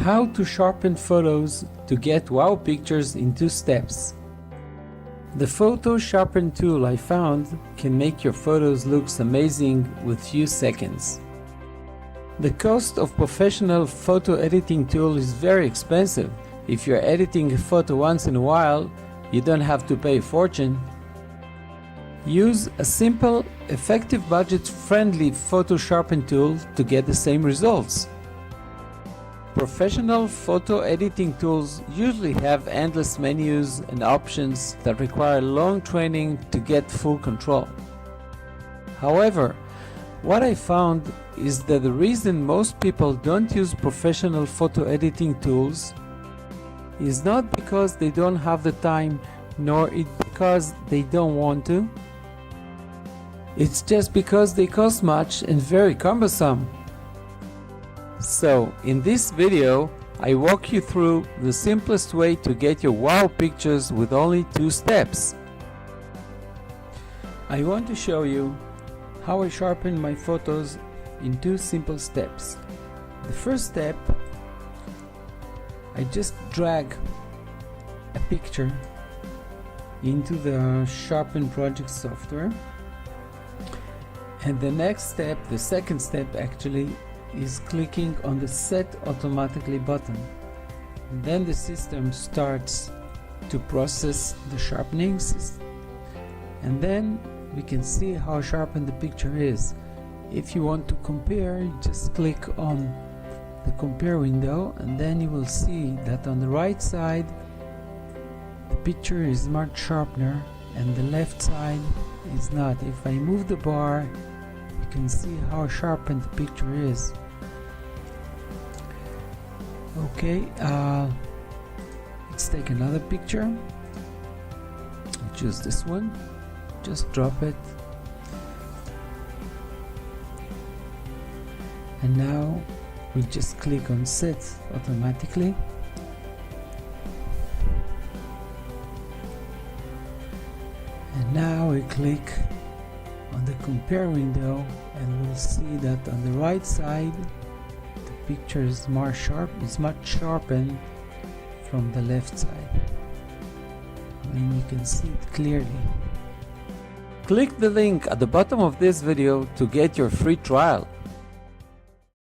How to sharpen photos to get wow pictures in 2 steps. The Photo Sharpen tool I found can make your photos look amazing with few seconds. The cost of professional photo editing tool is very expensive. If you're editing a photo once in a while, you don't have to pay a fortune. Use a simple, effective, budget-friendly Photo Sharpen tool to get the same results. Professional photo editing tools usually have endless menus and options that require long training to get full control. However, what I found is that the reason most people don't use professional photo editing tools is not because they don't have the time, nor because they don't want to. It's just because they cost much and very cumbersome. So, in this video, I walk you through the simplest way to get your wow pictures with only 2 steps. I want to show you how I sharpen my photos in 2 simple steps. The first step, I just drag a picture into the Sharpen project software. And the next step, the second step actually, is clicking on the Set Automatically button. And then the system starts to process the sharpening system. And then we can see how sharpened the picture is. If you want to compare, you just click on the compare window, and then you will see that on the right side the picture is much sharper and the left side is not. If I move the bar, you can see how sharpened the picture is. Okay, let's take another picture. I'll choose this one. Just drop it. And now we just click on Set Automatically. And now we click on the compare window, and we'll see that on the right side the picture is much sharpened from the left side. And you can see it clearly. Click the link at the bottom of this video to get your free trial.